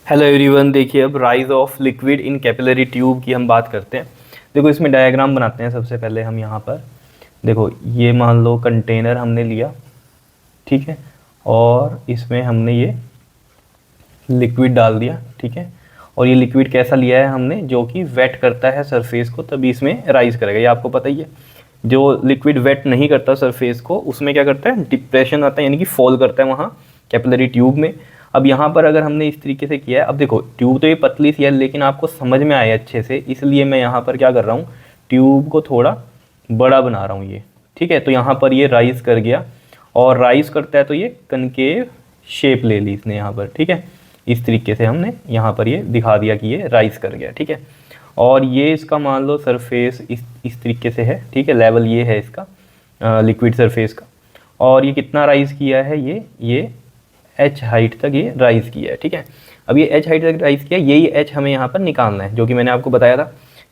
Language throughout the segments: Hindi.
हेलो एवरीवन, देखिए अब rise of liquid in capillary tube की हम बात करते हैं। देखो इसमें डायग्राम बनाते हैं। सबसे पहले हम यहाँ पर देखो, ये मान लो कंटेनर हमने लिया, ठीक है, और इसमें हमने ये लिक्विड डाल दिया, ठीक है। और ये लिक्विड कैसा लिया है हमने, जो कि वेट करता है सरफेस को, तभी इसमें राइज करेगा। ये आपको पता ही है। जो लिक्विड वेट नहीं करता सरफेस को, उसमें क्या करता है, डिप्रेशन आता है, यानी कि फॉल करता है वहाँ कैपिलरी ट्यूब में। अब यहाँ पर अगर हमने इस तरीके से किया है, अब देखो ट्यूब तो ये पतली सी है, लेकिन आपको समझ में आए अच्छे से, इसलिए मैं यहाँ पर क्या कर रहा हूँ, ट्यूब को थोड़ा बड़ा बना रहा हूँ ये, ठीक है। तो यहाँ पर ये राइज कर गया, और राइज करता है तो ये कनकेव शेप ले ली इसने यहाँ पर, ठीक है। इस तरीके से हमने यहाँ पर ये दिखा दिया कि ये राइज कर गया, ठीक है। और ये इसका मान लो सरफेस इस तरीके से है, ठीक है। लेवल ये है इसका लिक्विड सरफेस का, और ये कितना राइज किया है, ये h हाइट तक ये राइज किया है, ठीक है। अब ये h हाइट तक राइज किया, यही h हमें यहाँ पर निकालना है, जो कि मैंने आपको बताया था।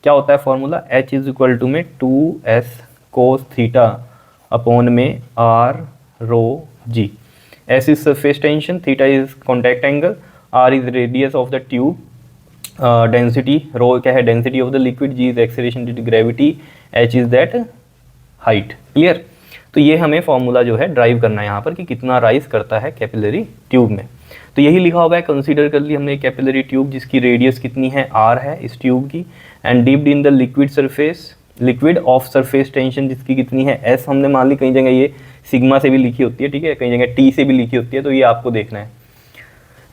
क्या होता है formula, h is equal to में 2s कोस थीटा अपॉन में r rho g। s is surface tension, theta is contact angle, r is radius of the tube, density rho क्या है, density of the liquid, g is acceleration due to gravity, h is that height. Clear. तो ये हमें फॉर्मूला जो है ड्राइव करना है यहाँ पर कि कितना राइज करता है कैपिलरी ट्यूब में। तो यही लिखा हुआ है, कंसीडर कर ली हमने कैपिलरी ट्यूब जिसकी रेडियस कितनी है, r है इस ट्यूब की, and dipped in the liquid surface, liquid of surface tension जिसकी कितनी है s हमने मान ली। कई जगह ये सिग्मा से भी लिखी होती है, ठीक है, कई जगह t से भी लिखी होती है, तो ये आपको देखना है।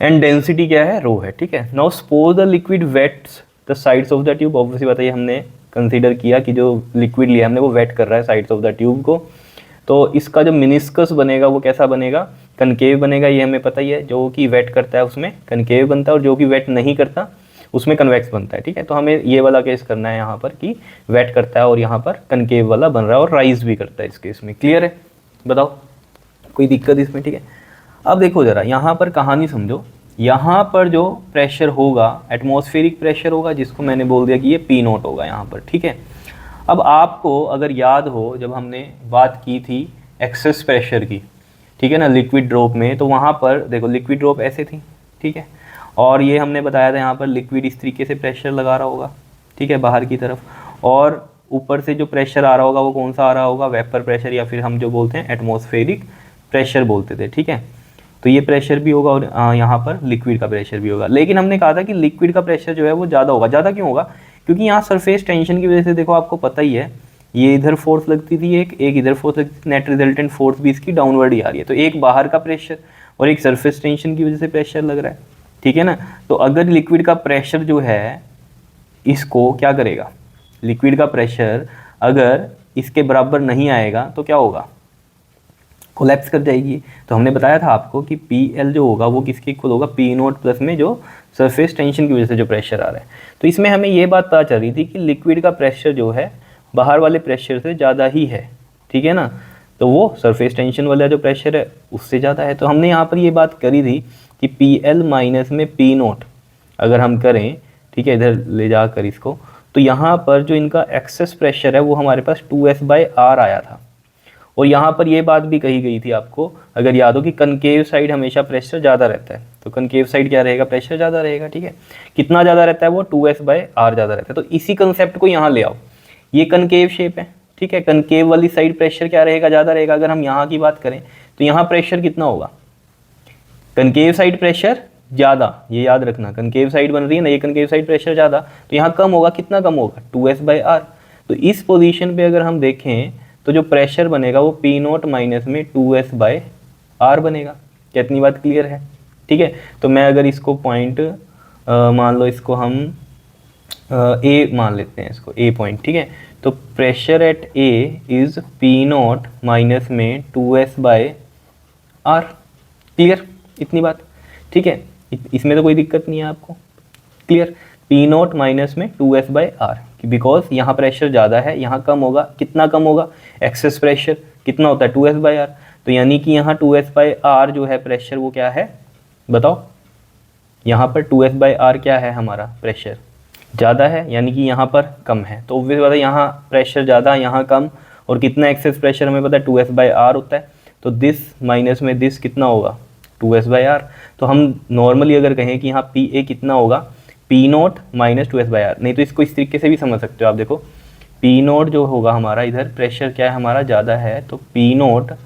एंड डेंसिटी क्या है, रो है, ठीक है। Now suppose the liquid wets the sides of the tube. Obviously बताइए, हमने कंसीडर किया कि जो लिक्विड लिया हमने वो वेट कर रहा है साइड्स ऑफ द ट्यूब को। तो इसका जो मिनिस्कस बनेगा वो कैसा बनेगा, कनकेव बनेगा, ये हमें पता ही है। जो कि वेट करता है उसमें कनकेव बनता है, और जो कि वेट नहीं करता उसमें कन्वेक्स बनता है, ठीक है। तो हमें ये वाला केस करना है यहाँ पर कि वेट करता है और यहाँ पर कनकेव वाला बन रहा है, और राइज भी करता है इस केस में। क्लियर है, बताओ कोई दिक्कत इसमें, ठीक है। अब देखो ज़रा यहाँ पर कहानी समझो। यहाँ पर जो प्रेशर होगा एटमॉस्फेरिक प्रेशर होगा, जिसको मैंने बोल दिया कि ये पी नॉट होगा यहाँ पर, ठीक है। अब आपको अगर याद हो, जब हमने बात की थी एक्सेस प्रेशर की, ठीक है ना, लिक्विड ड्रॉप में, तो वहाँ पर देखो लिक्विड ड्रॉप ऐसे थी, ठीक है। और ये हमने बताया था यहाँ पर लिक्विड इस तरीके से प्रेशर लगा रहा होगा, ठीक है, बाहर की तरफ, और ऊपर से जो प्रेशर आ रहा होगा वो कौन सा आ रहा होगा, वेपर प्रेशर, या फिर हम जो बोलते हैं एटमॉस्फेरिक प्रेशर बोलते थे, ठीक है। तो ये प्रेशर भी होगा, और यहाँ पर लिक्विड का प्रेशर भी होगा। लेकिन हमने कहा था कि लिक्विड का प्रेशर जो है वो ज़्यादा होगा। ज़्यादा क्यों होगा, क्योंकि यहाँ सरफेस टेंशन की वजह से, देखो आपको पता ही है, ये इधर फोर्स लगती थी, एक इधर फोर्स लगती थी, नेट रिजल्टेंट फोर्स भी इसकी डाउनवर्ड ही आ रही है। तो एक बाहर का प्रेशर और एक सरफेस टेंशन की वजह से प्रेशर लग रहा है, ठीक है ना। तो अगर लिक्विड का प्रेशर जो है इसको क्या करेगा, लिक्विड का प्रेशर अगर इसके बराबर नहीं आएगा तो क्या होगा, कोलैप्स कर जाएगी। तो हमने बताया था आपको कि PL जो होगा वो किसके इक्वल होगा, P नॉट प्लस में जो सरफेस टेंशन की वजह से जो प्रेशर आ रहा है। तो इसमें हमें ये बात पता चल रही थी कि लिक्विड का प्रेशर जो है बाहर वाले प्रेशर से ज़्यादा ही है, ठीक है ना। तो वो सरफेस टेंशन वाला जो प्रेशर है उससे ज़्यादा है। तो हमने यहाँ पर ये बात करी थी कि PL माइनस में P नॉट अगर हम करें, ठीक है, इधर ले जाकर इसको, तो यहाँ पर जो इनका एक्सेस प्रेशर है वो हमारे पास 2S/R आया था। और यहाँ पर ये बात भी कही गई थी आपको, अगर याद हो, कि कनकेव साइड हमेशा प्रेशर ज़्यादा रहता है। तो कनकेव साइड क्या रहेगा, प्रेशर ज़्यादा रहेगा, ठीक है। कितना ज़्यादा रहता है वो, 2S/R ज़्यादा रहता है। तो इसी कंसेप्ट को यहाँ ले आओ, ये कनकेव शेप है, ठीक है। कनकेव वाली साइड प्रेशर क्या रहेगा, ज़्यादा रहेगा। अगर हम यहाँ की बात करें तो यहाँ प्रेशर कितना होगा, कनकेव साइड प्रेशर ज़्यादा, ये याद रखना, कनकेव साइड बन रही है ना, ये कनकेव साइड प्रेशर ज़्यादा, तो यहाँ कम होगा। कितना कम होगा, 2S/R। तो इस पोजीशन पे अगर हम देखें तो जो प्रेशर बनेगा वो P नॉट माइनस में 2S/R बनेगा। क्या इतनी बात क्लियर है, ठीक है। तो मैं अगर इसको पॉइंट मान लो, इसको हम A मान लेते हैं, इसको A पॉइंट, ठीक है। तो pressure at A is P not minus में 2S/R। क्लियर इतनी बात, ठीक है। इसमें तो कोई दिक्कत नहीं है आपको, क्लियर। P नॉट माइनस में 2S/R, बिकॉज यहाँ प्रेशर ज़्यादा है, यहाँ कम होगा। कितना कम होगा, एक्सेस प्रेशर कितना होता है, 2S/R। तो यानी कि यहाँ 2S/R जो है प्रेशर वो क्या है, बताओ। यहाँ पर 2S/R क्या है, हमारा प्रेशर ज़्यादा है, यानी कि यहाँ पर कम है। तो ऑब्वियस बात है, यहाँ प्रेशर ज़्यादा, यहाँ कम, और कितना एक्सेस प्रेशर हमें पता है 2S/R होता है। तो दिस माइनस में दिस कितना होगा, 2s/r। तो हम नॉर्मली अगर कहें कि यहाँ पी ए कितना होगा, P0 माइनस 2s/r। नहीं तो इसको इस तरीके से भी समझ सकते हो आप, देखो P0 जो होगा हमारा, इधर प्रेशर क्या है हमारा ज़्यादा है, तो P0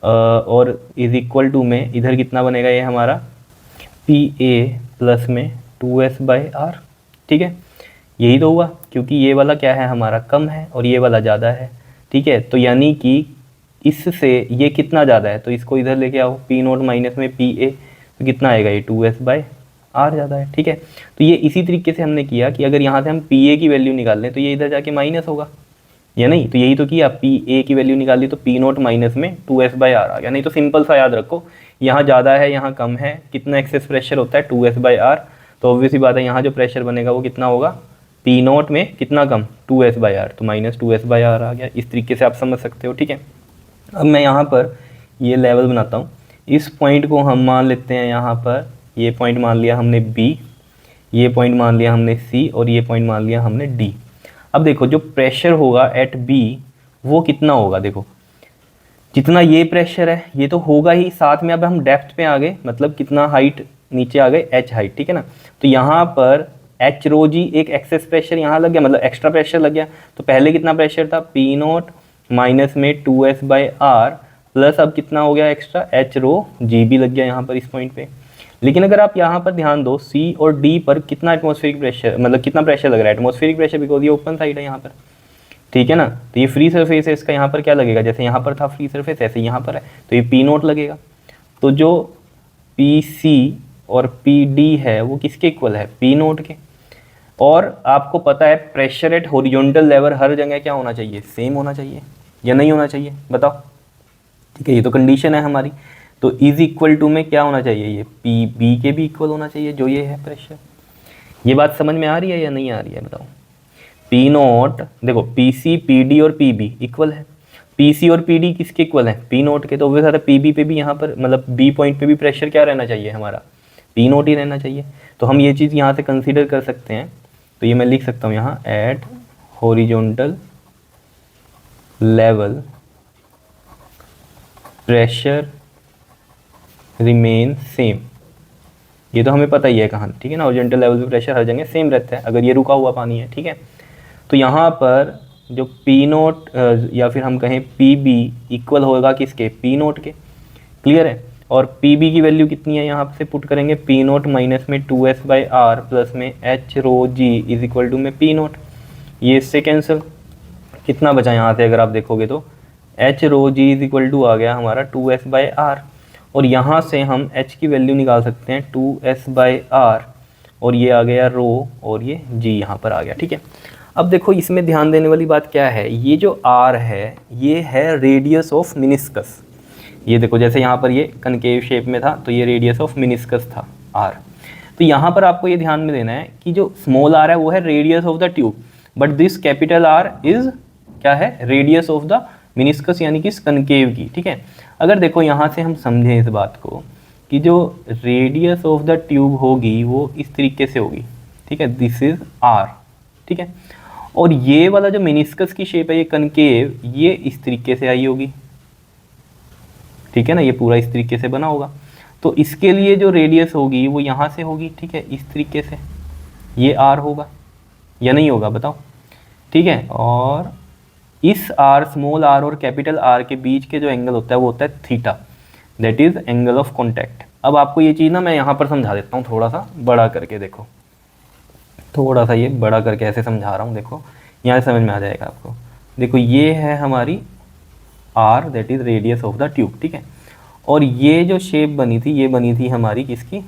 और इज इक्वल टू में इधर कितना बनेगा ये हमारा PA प्लस में 2s/r। ठीक है, यही तो हुआ, क्योंकि ये वाला क्या है हमारा कम है और ये वाला ज़्यादा है। ठीक है, तो यानी कि इससे ये कितना ज़्यादा है, तो इसको इधर लेके आओ, P0 माइनस में PA, तो कितना आएगा ये 2s/r ज़्यादा है। ठीक है, तो ये इसी तरीके से हमने किया कि अगर यहाँ से हम PA की वैल्यू निकाल लें तो ये इधर जाके माइनस होगा, या नहीं, तो यही तो किया, PA की वैल्यू निकाली तो P0 माइनस में 2s/r आ गया। नहीं तो सिंपल सा याद रखो, यहाँ ज़्यादा है यहाँ कम है, कितना एक्सेस प्रेशर होता है 2s/r, तो ऑब्वियसली बात है यहाँ जो प्रेशर बनेगा वो कितना होगा, P0 में कितना कम 2s/r, तो माइनस 2s/r आ गया। इस तरीके से आप समझ सकते हो। ठीक है, अब मैं यहाँ पर ये लेवल बनाता हूँ, इस पॉइंट को हम मान लेते हैं यहाँ पर, ये पॉइंट मान लिया हमने B, ये पॉइंट मान लिया हमने C और ये पॉइंट मान लिया हमने D। अब देखो जो प्रेशर होगा एट B वो कितना होगा, देखो जितना ये प्रेशर है ये तो होगा ही, साथ में अब हम डेप्थ पे आ गए, मतलब कितना हाइट नीचे आ गए, H हाइट। ठीक है ना, तो यहाँ पर H रो जी एक एक्सेस प्रेशर यहाँ लग गया, मतलब एक्स्ट्रा प्रेशर लग गया। तो पहले कितना प्रेशर था, P0 माइनस में 2s/r प्लस अब कितना हो गया एक्स्ट्रा, H रो जी भी लग गया यहाँ पर इस पॉइंट पे। लेकिन अगर आप यहाँ पर ध्यान दो C और D पर कितना एटमॉस्फेरिक प्रेशर, मतलब कितना प्रेशर लग रहा है, एटमॉस्फेरिक प्रेशर, बिकॉज ये ओपन साइड है यहाँ पर। ठीक है ना, तो ये फ्री सरफेस है, इसका यहाँ पर क्या लगेगा, जैसे यहाँ पर था फ्री सरफेस ऐसे यहाँ पर है, तो ये P0 लगेगा। तो जो PC और PD है वो किसके इक्वल है, P0 के। और आपको पता है प्रेशर एट हॉरिजॉन्टल लेवल हर जगह क्या होना चाहिए, सेम होना चाहिए या नहीं होना चाहिए, बताओ। ठीक है, ये तो कंडीशन है हमारी, तो इज इक्वल टू में क्या होना चाहिए, ये PB के भी इक्वल होना चाहिए जो ये है प्रेशर। ये बात समझ में आ रही है या नहीं आ रही है, बताओ। P0 देखो PC PD और PB इक्वल है, PC और PD किसके इक्वल है, P0 के, तो वो सारा PB पे भी यहाँ पर, मतलब B पॉइंट पे भी प्रेशर क्या रहना चाहिए हमारा, P0 ही रहना चाहिए। तो हम ये चीज़ यहाँ से कंसीडर कर सकते हैं, तो ये मैं लिख सकता हूँ यहाँ, at horizontal level pressure remain same. ये तो हमें पता ही है कहानी। ठीक है ना, हॉरिजॉन्टल लेवल पे प्रेशर हर जगह सेम रहता है अगर ये रुका हुआ पानी है। ठीक है, तो यहाँ पर जो P0 या फिर हम कहें PB इक्वल होगा किसके, P0 के। क्लियर है, और PB की वैल्यू कितनी है यहाँ से पुट करेंगे, P0 माइनस में 2s/r प्लस में H rho g is equal to में P0। ये इससे कैंसिल, कितना बचा यहाँ से अगर आप देखोगे तो H rho g is equal to आ गया हमारा 2s/r, और यहाँ से हम H की वैल्यू निकाल सकते हैं 2s/r, और ये आ गया रो और ये G यहाँ पर आ गया। ठीक है, अब देखो इसमें ध्यान देने वाली बात क्या है, ये जो R है ये है रेडियस ऑफ मिनिस्कस। ये देखो जैसे यहाँ पर ये कनकेव शेप में था तो ये रेडियस ऑफ मिनिस्कस था R। तो यहाँ पर आपको ये ध्यान में देना है कि जो स्मॉल r है वो है radius of the tube, but this capital R is क्या है, रेडियस ऑफ द मिनिस्कस, यानी कि इस कनकेव की। ठीक है, अगर देखो यहाँ से हम समझें इस बात को कि जो रेडियस ऑफ द ट्यूब होगी वो इस तरीके से होगी। ठीक है, दिस इज R। ठीक है, और ये वाला जो मिनिस्कस की शेप है ये कनकेव, ये इस तरीके से आई होगी। ठीक है ना, ये पूरा इस तरीके से बना होगा, तो इसके लिए जो रेडियस होगी वो यहाँ से होगी। ठीक है, इस तरीके से ये R होगा या नहीं होगा, बताओ। ठीक है, और इस R, स्मॉल r और कैपिटल R के बीच के जो एंगल होता है वो होता है theta, that is angle of contact. अब आपको ये चीज़ ना मैं यहाँ पर समझा देता हूँ, थोड़ा सा बड़ा करके देखो, थोड़ा सा ये बड़ा करके ऐसे समझा रहा हूँ, देखो यहाँ से समझ में आ जाएगा आपको। देखो ये है हमारी R, that is radius of the tube. ठीक है, और ये जो शेप बनी थी ये बनी थी हमारी किसकी,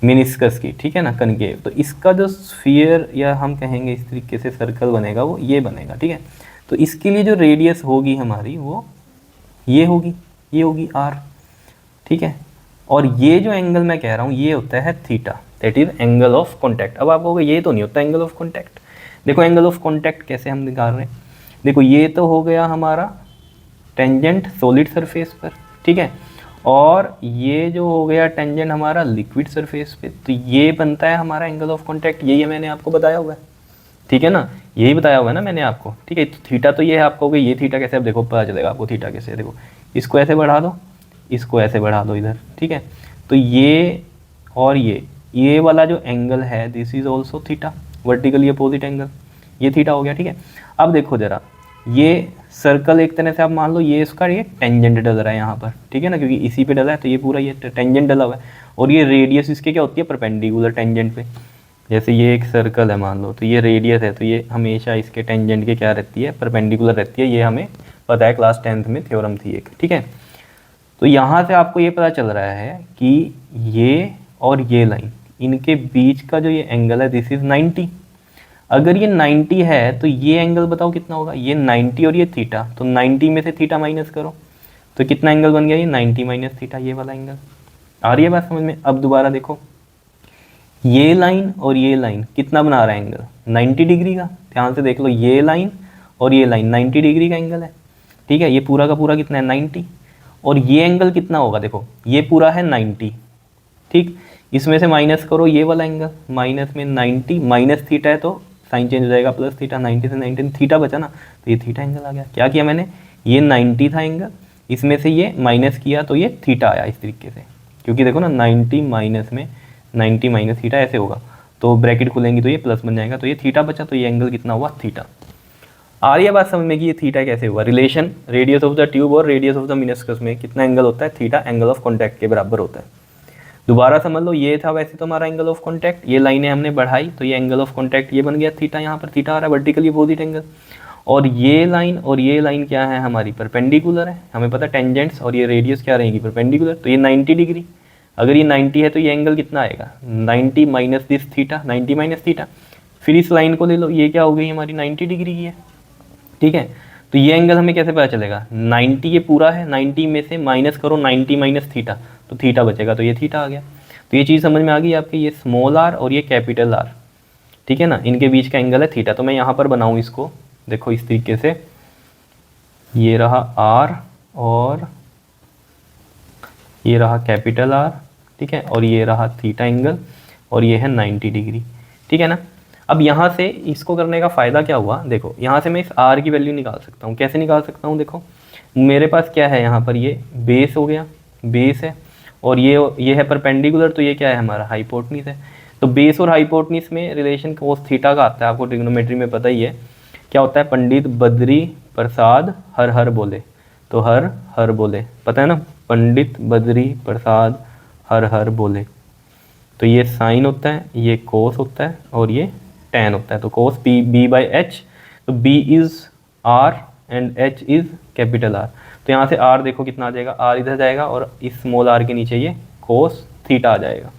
मिनिस्कस की। ठीक है ना, कनकेव। तो इसका जो स्फीयर या हम कहेंगे इस तरीके से सर्कल बनेगा वो ये बनेगा। ठीक है, तो इसके लिए जो रेडियस होगी हमारी वो ये होगी, ये होगी R। ठीक है, और ये जो एंगल मैं कह रहा हूँ ये होता है theta, that is angle of contact. अब आप कहोगे ये तो नहीं होता एंगल ऑफ कॉन्टैक्ट। देखो एंगल ऑफ कॉन्टैक्ट कैसे हम निकाल रहे हैं, देखो ये तो हो गया हमारा टेंजेंट सॉलिड सरफेस पर। ठीक है, और ये जो हो गया टेंजेंट हमारा लिक्विड सरफेस पे, तो ये बनता है हमारा एंगल ऑफ कॉन्टैक्ट। यही मैंने आपको बताया हुआ है। ठीक है ना, यही बताया हुआ है ना मैंने आपको। ठीक है, तो थीटा तो ये है, आपको ये थीटा कैसे, अब देखो पता चलेगा आपको थीटा कैसे। देखो इसको ऐसे बढ़ा दो, इसको ऐसे बढ़ा दो इधर, ठीक है। तो ये और ये वाला जो एंगल है this is also theta, vertically opposite angle, ये थीटा हो गया, ठीक है। अब देखो जरा, ये सर्कल एक तरह से आप मान लो ये इसका ये टेंजेंट डल रहा है यहाँ पर, ठीक है ना, क्योंकि इसी पे डला है तो ये पूरा ये टेंजेंट डला हुआ है। और ये रेडियस इसके क्या होती है, परपेंडिकुलर टेंजेंट पे। जैसे ये एक सर्कल है मान लो, तो ये रेडियस है, तो ये हमेशा इसके टेंजेंट के क्या रहती है, परपेंडिकुलर रहती है। ये हमें पता है, क्लास 10th में थ्योरम थी एक, ठीक है। तो यहाँ से आपको ये पता चल रहा है कि ये और ये लाइन, इनके बीच का जो ये एंगल है दिस इज 90। अगर ये 90 है तो ये एंगल बताओ कितना होगा, ये 90 और ये थीटा, तो 90 में से थीटा माइनस करो तो कितना एंगल बन गया, ये 90 माइनस थीटा, ये वाला एंगल। आ रही है बात समझ में? अब दोबारा देखो, ये लाइन और ये लाइन कितना बना रहा है एंगल, 90 डिग्री का। ध्यान से देख लो, ये लाइन और ये लाइन 90 डिग्री का एंगल है, ठीक है। ये पूरा का पूरा कितना है, 90। और ये एंगल कितना होगा, देखो ये पूरा है 90, ठीक। इसमें से माइनस करो ये वाला एंगल, माइनस में 90 माइनस थीटा है तो साइन चेंज हो जाएगा, प्लस थीटा, 90 से 90 थीटा बचा ना, तो ये थीटा एंगल आ गया। क्या किया मैंने, ये 90 था एंगल, इसमें से ये माइनस किया तो ये थीटा आया इस तरीके से। क्योंकि देखो ना 90 माइनस में 90 माइनस थीटा ऐसे होगा, तो ब्रैकेट खुलेंगी तो ये प्लस बन जाएगा, तो ये थीटा बचा, तो ये एंगल कितना हुआ, थीटा। आ रही है बात समझ में कि ये थीटा कैसे हुआ। Relation radius of the tube और रेडियस ऑफ द मिनिस्कस में कितना एंगल होता है, थीटा एंगल ऑफ कॉन्टैक्ट के बराबर होता है। दोबारा समझ लो, ये था वैसे तो हमारा एंगल ऑफ कॉन्टैक्ट, ये लाइनें हमने बढ़ाई तो ये एंगल ऑफ कॉन्टैक्ट ये बन गया थीटा, यहाँ पर थीटा आ रहा है वर्टिकली अपोजिट एंगल। और ये लाइन क्या है हमारी, परपेंडिकुलर है, हमें पता टेंजेंट्स, और ये रेडियस क्या रहेगी, परपेंडिकुलर, तो ये 90 डिग्री। अगर ये 90 है तो ये एंगल कितना आएगा, 90 minus this theta, 90 minus theta. फिर इस लाइन को ले लो, ये क्या हो गई हमारी 90 डिग्री की है, ठीक है। तो ये एंगल हमें कैसे पता चलेगा, 90 ये पूरा है, 90 में से माइनस करो 90 माइनस थीटा, तो थीटा बचेगा, तो ये थीटा आ गया। तो ये चीज़ समझ में आ गई आपके, ये स्मॉल आर और ये कैपिटल आर, ठीक है ना, इनके बीच का एंगल है थीटा। तो मैं यहाँ पर बनाऊँ इसको, देखो इस तरीके से, ये रहा आर और ये रहा कैपिटल आर, ठीक है, और ये रहा थीटा एंगल, और ये है 90 डिग्री, ठीक है ना। अब यहाँ से इसको करने का फ़ायदा क्या हुआ, देखो यहाँ से मैं इस आर की वैल्यू निकाल सकता हूँ। कैसे निकाल सकता हूँ, देखो मेरे पास क्या है यहाँ पर, ये बेस हो गया, बेस है, और ये है परपेंडिकुलर, तो ये क्या है हमारा हाइपोटनिस है। तो बेस और हाइपोटनिस में रिलेशन कोस थीटा का आता है, आपको ट्रिग्नोमेट्री में पता ही है क्या होता है। पंडित बद्री प्रसाद हर हर बोले, तो हर हर बोले पता है ना, पंडित बद्री प्रसाद हर हर बोले, तो ये साइन होता है, ये कोस होता है, और ये टेन होता है। तो कोस बी बाई एच, तो b is r and h is capital r. तो यहाँ से आर देखो कितना आ जाएगा, आर इधर जाएगा और इस स्मॉल आर के नीचे ये कोस थीटा आ जाएगा।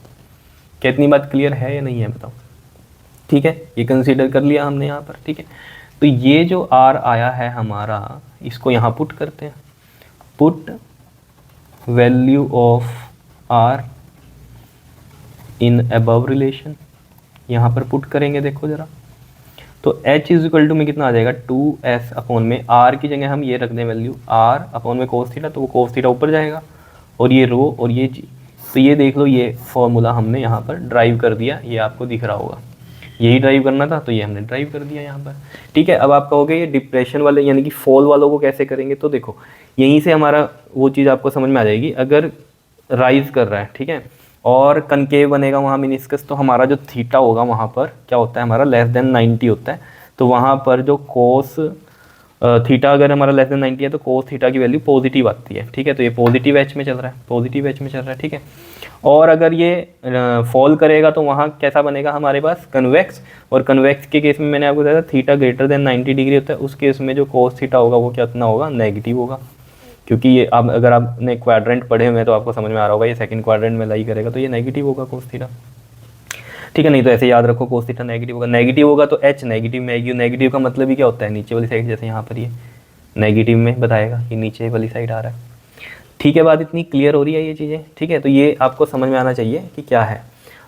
कितनी बात क्लियर है या नहीं है बताओ, ठीक है। ये कंसीडर कर लिया हमने यहाँ पर, ठीक है। तो ये जो आर आया है हमारा, इसको यहाँ पुट करते हैं, put value of r in above relation, यहाँ पर पुट करेंगे, देखो जरा। तो h इज इक्वल टू में कितना आ जाएगा, 2s अपॉन में r की जगह हम ये रख दें वैल्यू r अपॉन में कोस थीटा, तो वो कोस थीटा ऊपर जाएगा, और ये रो और ये g। तो ये देख लो, ये फॉर्मूला हमने यहाँ पर ड्राइव कर दिया, ये आपको दिख रहा होगा, यही ड्राइव करना था, तो ये हमने ड्राइव कर दिया यहाँ पर, ठीक है। अब आप कहोगे ये डिप्रेशन वाले यानी कि फॉल वालों को कैसे करेंगे, तो देखो यहीं से हमारा वो चीज़ आपको समझ में आ जाएगी। अगर राइज कर रहा है, ठीक है, और कनकेव बनेगा वहाँ मिनिस्कस, तो हमारा जो थीटा होगा वहाँ पर क्या होता है, हमारा लेस देन 90 होता है। तो वहाँ पर जो कोस थीटा अगर हमारा लेस देन 90 है तो कोस थीटा की वैल्यू पॉजिटिव आती है, ठीक है। तो ये पॉजिटिव एच में चल रहा है, पॉजिटिव एच में चल रहा है, ठीक है। और अगर ये फॉल करेगा तो वहाँ कैसा बनेगा हमारे पास, कन्वेक्स। और कन्वेक्स के केस में मैंने आपको बताया थीटा ग्रेटर देन 90 डिग्री होता है, उस केस में जो कोस थीटा होगा वो कितना होगा, नेगेटिव होगा। क्योंकि ये अब अगर आपने क्वाड्रेंट पढ़े हुए हैं तो आपको समझ में आ रहा होगा, ये सेकंड क्वाड्रेंट में लाई करेगा तो ये नेगेटिव होगा कोस थीटा, ठीक है। नहीं तो ऐसे याद रखो, कोस थीटा नेगेटिव होगा, नेगेटिव होगा तो एच नेगेटिव में आएगी। नेगेटिव का मतलब ही क्या होता है, नीचे वाली साइड, जैसे यहाँ पर ये नेगेटिव में बताएगा कि नीचे वाली साइड आ रहा है, ठीक है। बात इतनी क्लियर हो रही है ये चीज़ें, ठीक है। तो ये आपको समझ में आना चाहिए कि क्या है।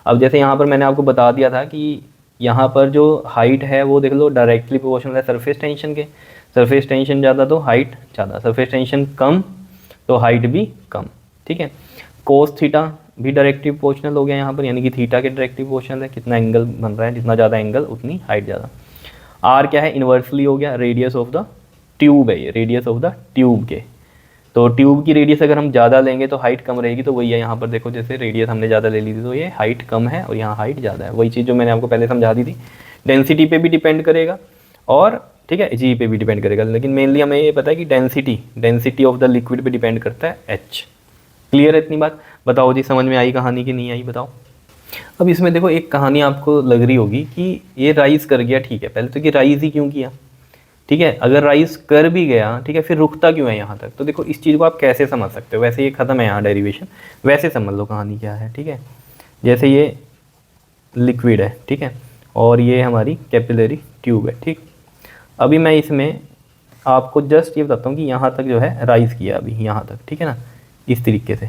अब जैसे यहाँ पर मैंने आपको बता दिया था कि यहाँ पर जो हाइट है वो देख लो डायरेक्टली प्रोपोर्शनल है सरफेस टेंशन के, सरफेस टेंशन ज़्यादा तो हाइट ज़्यादा, सरफेस टेंशन कम तो हाइट भी कम, ठीक है। कोस थीटा भी डायरेक्टली प्रोपोर्शनल हो गया यहाँ पर, यानी कि थीटा के डायरेक्टली प्रोपोर्शनल है, कितना एंगल बन रहा है, जितना ज़्यादा एंगल उतनी हाइट ज़्यादा। आर क्या है, इन्वर्सली हो गया रेडियस ऑफ द ट्यूब है, ये रेडियस ऑफ द ट्यूब के, तो ट्यूब की रेडियस अगर हम ज़्यादा लेंगे तो हाइट कम रहेगी, तो वही है यहाँ पर देखो, जैसे रेडियस हमने ज़्यादा ले ली थी तो ये हाइट कम है और यहाँ हाइट ज़्यादा है। वही चीज़ जो मैंने आपको पहले समझा दी थी, डेंसिटी पे भी डिपेंड करेगा और ठीक है जी पे भी डिपेंड करेगा, लेकिन मेनली हमें ये पता है कि डेंसिटी ऑफ द लिक्विड पे डिपेंड करता है एच। क्लियर है इतनी बात? बताओ जी, समझ में आई कहानी कि नहीं आई, बताओ। अब इसमें देखो एक कहानी आपको लग रही होगी कि ये राइज कर गया, ठीक है, पहले तो कि राइज ही क्यों किया, ठीक है, अगर राइज कर भी गया, ठीक है, फिर रुकता क्यों है यहाँ तक। तो देखो इस चीज़ को आप कैसे समझ सकते हो, वैसे ये ख़त्म है यहाँ डेरिवेशन, वैसे समझ लो कहानी क्या है, ठीक है। जैसे ये लिक्विड है, ठीक है, और ये हमारी कैपिलरी ट्यूब है, ठीक। अभी मैं इसमें आपको जस्ट ये बताता हूँ कि यहाँ तक जो है राइज किया अभी यहाँ तक, ठीक है ना, इस तरीके से,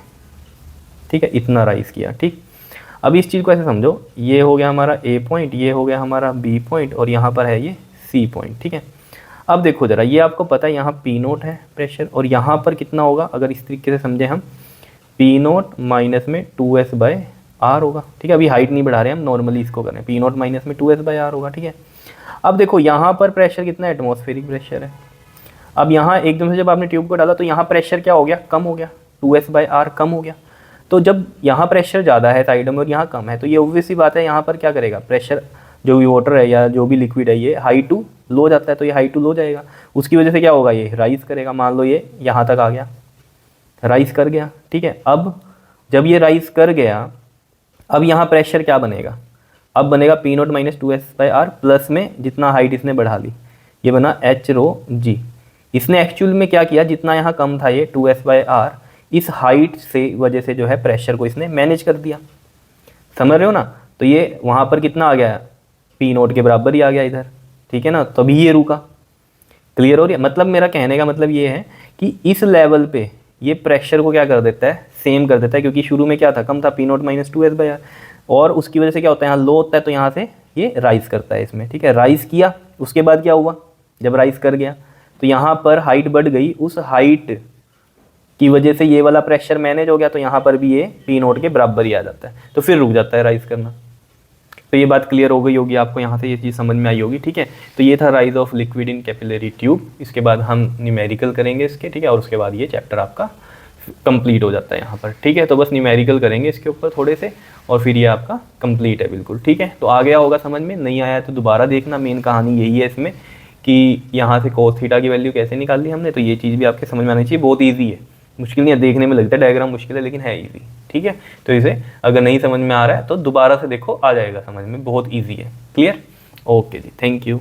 ठीक है, इतना राइज किया, ठीक। अब इस चीज़ को ऐसे समझो, ये हो गया हमारा ए पॉइंट, ये हो गया हमारा बी पॉइंट और यहाँ पर है ये सी पॉइंट, ठीक है। अब देखो ज़रा, ये आपको पता है यहाँ पी नोट है प्रेशर, और यहाँ पर कितना होगा अगर इस तरीके से समझे हम, पी नोट माइनस में 2s/r होगा, ठीक है। अभी हाइट नहीं बढ़ा रहे हम, नॉर्मली इसको करें, पी नोट माइनस में 2s/r होगा, ठीक है। अब देखो यहाँ पर प्रेशर कितना है, एटमॉस्फेरिक प्रेशर है। अब यहाँ एकदम से जब आपने ट्यूब को डाला तो यहाँ प्रेशर क्या हो गया, कम हो गया, 2s/r कम हो गया। तो जब यहाँ प्रेशर ज़्यादा है साइड में और यहाँ कम है, तो ये ऑब्वियस सी बात है, यहाँ पर क्या करेगा, प्रेशर जो भी वाटर है या जो भी लिक्विड है ये हाई टू लो जाता है, तो ये हाई टू लो जाएगा, उसकी वजह से क्या होगा, ये राइज करेगा। मान लो ये यहाँ तक आ गया, राइज कर गया, ठीक है। अब जब ये राइज कर गया, अब यहाँ प्रेशर क्या बनेगा, अब बनेगा P note minus 2s/r plus में जितना हाइट इसने बढ़ा ली, ये बना h ρg। इसने एक्चुअल में क्या किया, जितना यहाँ कम था ये 2s/r, इस हाइट से वजह से जो है प्रेशर को इसने मैनेज कर दिया, समझ रहे हो ना। तो ये वहाँ पर कितना आ गया, पी नोट के बराबर ही आ गया इधर, ठीक है ना, तभी ये रुका। क्लियर हो रही है? मतलब मेरा कहने का मतलब ये है कि इस लेवल पे ये प्रेशर को क्या कर देता है, सेम कर देता है, क्योंकि शुरू में क्या था, कम था, पी नोट माइनस 2s/r, और उसकी वजह से क्या होता है, यहाँ लो होता है, तो यहाँ से ये राइज करता है इसमें, ठीक है। राइज किया, उसके बाद क्या हुआ, जब राइज कर गया तो यहाँ पर हाइट बढ़ गई, उस हाइट की वजह से ये वाला प्रेशर मैनेज हो गया, तो यहाँ पर भी ये पी नोट के बराबर ही आ जाता है, तो फिर रुक जाता है राइज करना। तो ये बात क्लियर हो गई होगी आपको, यहाँ से ये चीज़ समझ में आई होगी, ठीक है। तो ये था rise of liquid in capillary tube. इसके बाद हम न्यूमेरिकल करेंगे इसके, ठीक है, और उसके बाद ये चैप्टर आपका कंप्लीट हो जाता है यहाँ पर, ठीक है। तो बस न्यूमेरिकल करेंगे इसके ऊपर थोड़े से, और फिर ये आपका कंप्लीट है बिल्कुल, ठीक है। तो आ गया होगा समझ में, नहीं आया तो दोबारा देखना। मेन कहानी यही है इसमें कि यहाँ से cos थीटा की वैल्यू कैसे निकाली हमने, तो ये चीज़ भी आपके समझ में आनी चाहिए। बहुत ईजी है, मुश्किल नहीं है, देखने में लगता है डायग्राम मुश्किल है लेकिन है ईजी, ठीक है। तो इसे अगर नहीं समझ में आ रहा है तो दोबारा से देखो, आ जाएगा समझ में, बहुत ईजी है। क्लियर? ओके जी, थैंक यू।